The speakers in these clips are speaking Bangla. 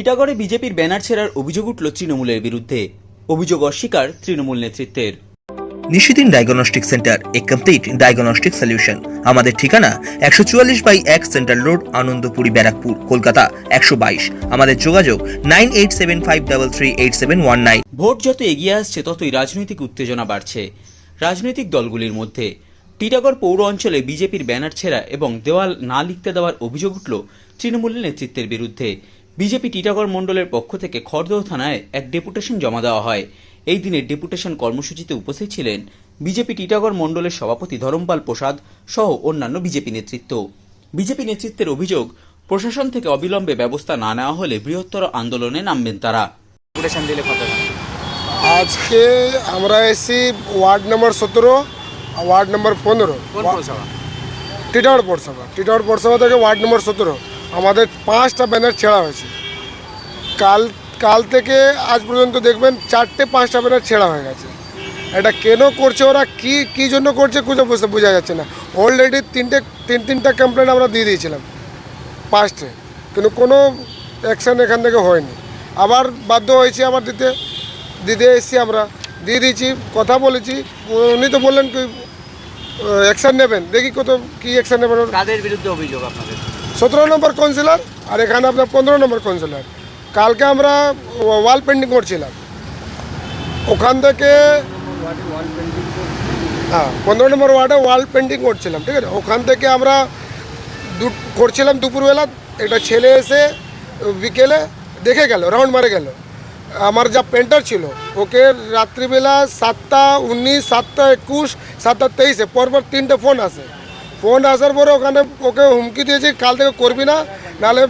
টিটাগড়ে বিজেপির ব্যানার ছেড়ার অভিযোগ উঠল তৃণমূলের বিরুদ্ধে। অভিযোগ অস্বীকার তৃণমূল নেতৃত্বের। নিশিদিন ডায়াগনস্টিক সেন্টার, এ কমপ্লিট ডায়াগনস্টিক সলিউশন। আমাদের ঠিকানা 144/1 সেন্ট্রাল রোড, আনন্দপুরি, ব্যারাকপুর, কলকাতা 122। আমাদের যোগাযোগ 9875338719। ভোট যত এগিয়ে আসছে ততই রাজনৈতিক উত্তেজনা বাড়ছে রাজনৈতিক দলগুলির মধ্যে। টিটাগড় পৌর অঞ্চলে বিজেপির ব্যানার ছেঁড়া এবং দেওয়াল না লিখতে দেওয়ার অভিযোগ উঠল তৃণমূলের নেতৃত্বের বিরুদ্ধে। বিজেপি টিটাগড় মণ্ডলের পক্ষ থেকে খড়দহ থানায় এক ডেপুটেশন জমা দেওয়া হয়। এই দিনের ডেপুটেশন কর্মসূচিতে উপস্থিত ছিলেন বিজেপি টিটাগড় মণ্ডলের সভাপতি ধরমপাল প্রসাদ সহ অন্যান্য বিজেপি নেতৃত্ব। বিজেপি নেতৃত্বের অভিযোগ, প্রশাসন থেকে অবিলম্বে ব্যবস্থা না নেওয়া হলে বৃহত্তর আন্দোলনে নামবেন তারা। আজকে আমরা এসেছি ward number 17, ward number 15, Titagarh পৌরসভা থেকে ওয়ার্ড নম্বর 17 আমাদের 5টা ব্যানার ছেঁড়া হয়েছে। কাল থেকে আজ পর্যন্ত দেখবেন 4-5টা ব্যানার ছেঁড়া হয়ে গেছে। এটা কেন করছে ওরা, কি জন্য করছে বোঝা যাচ্ছে না। অলরেডি তিনটা কমপ্লেন আমরা দিয়ে দিয়েছিলাম 5টে, কিন্তু কোনো অ্যাকশান এখান থেকে হয়নি। আবার বাধ্য হয়েছি আবার দিতে এসেছি, আমরা দিয়ে দিয়েছি, কথা বলেছি। উনি তো বললেন কি অ্যাকশান নেবেন, দেখি কী অ্যাকশান নেবেন। কাদের বিরুদ্ধে অভিযোগ আপনাদের? 17 নম্বর কাউন্সিলর আর এখানে আপনার 15 নম্বর কাউন্সিলর। কালকে আমরা ওয়াল পেন্টিং করছিলাম, ওখান থেকে 15 নম্বর ওয়ার্ডে ওয়াল পেন্টিং করছিলাম, ঠিক আছে। ওখান থেকে আমরা করছিলাম দুপুরবেলা, একটা ছেলে এসে বিকেলে দেখে গেল, রাউন্ড মারে গেল। আমার যা পেন্টার ছিল ওকে রাত্রিবেলা 7:19, 7:21, 7:23 পরপর 3টে ফোন আসার পরে ওখানে ওকে হুমকি দিয়েছি, কাল থেকে করবি না, নাহলে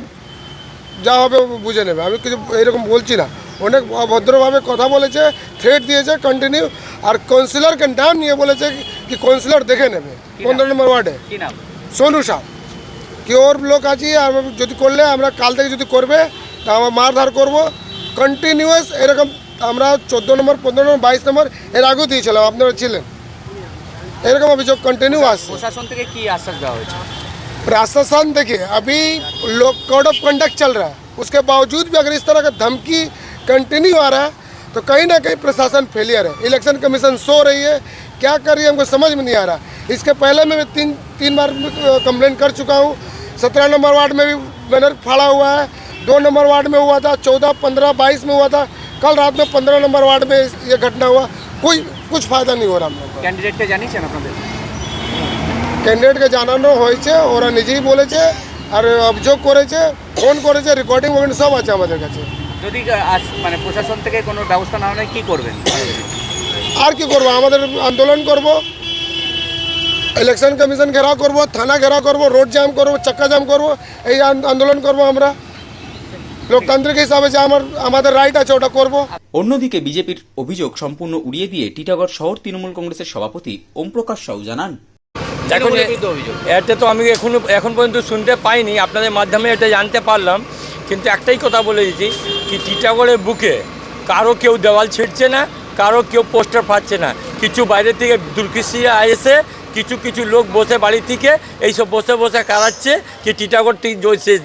যা হবে বুঝে নেবে। আমি কিছু এরকম বলছি না, অনেক ভদ্রভাবে কথা বলেছে, থ্রেট দিয়েছে কন্টিনিউ। আর কাউন্সিলরকে নাম নিয়ে বলেছে কি কাউন্সিলর দেখে নেবে 15 নম্বর ওয়ার্ডে, সোনু শাহ, কি ওর লোক আছে, আর যদি করলে আমরা কাল থেকে যদি করবে তা আমরা মারধার করবো কন্টিনিউয়াস। এরকম আমরা 14 নম্বর, 15 নম্বর, 22 নম্বর এর আগেও দিয়েছিলাম, আপনারা ছিলেন। এরকম অভিযোগ কন্টিনিউ আসছে। প্রশাসন থেকে কি আশ্বাস দেওয়া হয়েছে? प्रशासन देखिए, अभी लोग कोड ऑफ कंडक्ट चल रहा है, उसके बावजूद भी अगर इस तरह का धमकी कंटिन्यू आ रहा है तो कहीं ना कहीं प्रशासन फेलियर है। इलेक्शन कमीशन सो रही है, क्या कर रही है हमको समझ में नहीं आ रहा। इसके पहले मैं तीन बार कंप्लेंट कर चुका हूँ। 17 नंबर वार्ड में भी बैनर फाड़ा हुआ है, 2 नंबर वार्ड में हुआ था, 14, 15, 22 में हुआ था। कल रात में 15 नंबर वार्ड में ये घटना हुआ। कुछ फायदा नहीं हो रहा हम लोग। ক্যান্ডিডেটকে জানিয়েছেন আপনাদের? ক্যান্ডিডেটকে জানানো হয়েছে, ওরা নিজেই বলেছে, আর অভিযোগ করেছে, ফোন করেছে, রেকর্ডিং সব আছে আমাদের কাছে। যদি মানে প্রশাসন থেকে কোনো ব্যবস্থা না হয় কি করবেন? আর কি করবো, আমাদের আন্দোলন করব, ইলেকশন কমিশন ঘেরাও করব, থানা ঘেরাও করব, রোড জ্যাম করব, চাক্কা জ্যাম করব, এই আন্দোলন করব আমরা। লোকতান্ত্রিক হিসাবে যে আমাদের রাইট আছে ওটা করব। অন্যদিকে বিজেপির অভিযোগ সম্পূর্ণ উড়িয়ে দিয়ে টিটাগড় শহর তৃণমূল কংগ্রেসের সভাপতি ওম প্রকাশ সাউ জানান, এখন এটা তো আমি এখন পর্যন্ত শুনতে পাইনি, আপনাদের মাধ্যমে এটা জানতে পারলাম। কিন্তু একটাই কথা বলে দিচ্ছি কি টিটাগড়ের বুকে কারো কেউ দেওয়াল ছিঁড়ছে না, কারো কেউ পোস্টার ফাটছে না। কিছু বাইরে থেকে দুর্কৃতীরা এসে কিছু লোক বসে বাড়ি থেকে এইসব বসে কারাচ্ছে কি টিটাগড়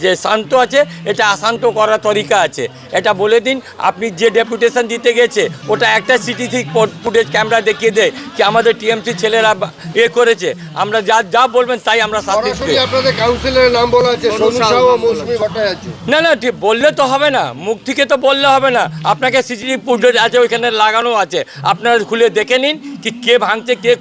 যে শান্ত আছে, এটা অশান্ত করার তরিকা আছে। এটা বলে দিন, আপনি যে ডেপুটেশন দিতে গেছে ওটা একটা সিটিসি ফুটেজ ক্যামেরা দেখিয়ে দেয় কি আমাদের টিএমসি ছেলেরা করেছে। আমরা যা বলবেন তাই আমরা শাস্তি দেব। আপনাদের কাউন্সিলরের নাম বলা আছে, সোনু শাহ ও মৌসুমী ভট্টাচার্য। না ঠিক বললে তো হবে না, মুখ থেকে তো বললে হবে না। আপনাকে সিসিটিভি ফুটেজ আছে, ওইখানে লাগানো আছে, আপনারা খুলে দেখে নিন কি কে ভাঙছে, কে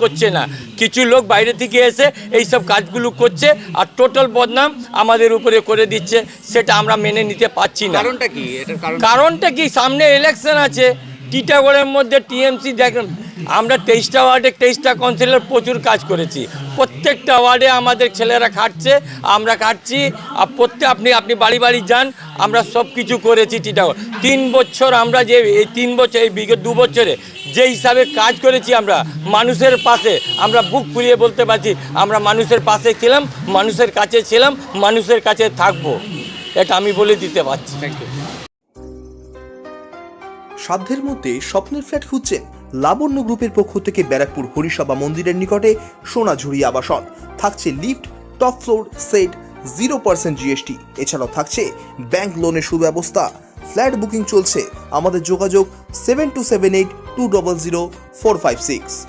করছে না। কিছু লোক বাইরে থেকে এসে এই সব কাজগুলো করছে আর টোটাল বদনাম আমাদের উপরে করে দিচ্ছে, সেটা আমরা মেনে নিতে পারছি না। কারণটা কি সামনে ইলেকশন আছে, টিটাগড়ের মধ্যে টিএমসি দেখেন, আমরা 23টা ওয়ার্ডে 23টা কাউন্সিলর প্রচুর কাজ করেছি। প্রত্যেকটা ওয়ার্ডে আমাদের ছেলেরা খাটছে, আমরা খাটছি। আর আপনি বাড়ি যান, আমরা সব কিছু করেছি টিটাগড়। 3 বছর আমরা এই 3 বছর, এই বিগত 2 বছরে যে হিসাবে কাজ করেছি আমরা মানুষের পাশে, আমরা বুক ফুলিয়ে বলতে পারছি আমরা মানুষের পাশে ছিলাম, মানুষের কাছে ছিলাম, মানুষের কাছে থাকবো, এটা আমি বলে দিতে পারছি। সাধ্যের মধ্যে স্বপ্নের ফ্ল্যাট খুঁজছেন? লাবণ্য গ্রুপের পক্ষ থেকে ব্যারাকপুর হরিসভা মন্দিরের নিকটে সোনাঝুরি আবাসন থাকছে lift, top floor, set, 0% GST। এছাড়াও থাকছে ব্যাংক লোনের সুব্যবস্থা। ফ্ল্যাট বুকিং চলছে। আমাদের যোগাযোগ 7278 200 456।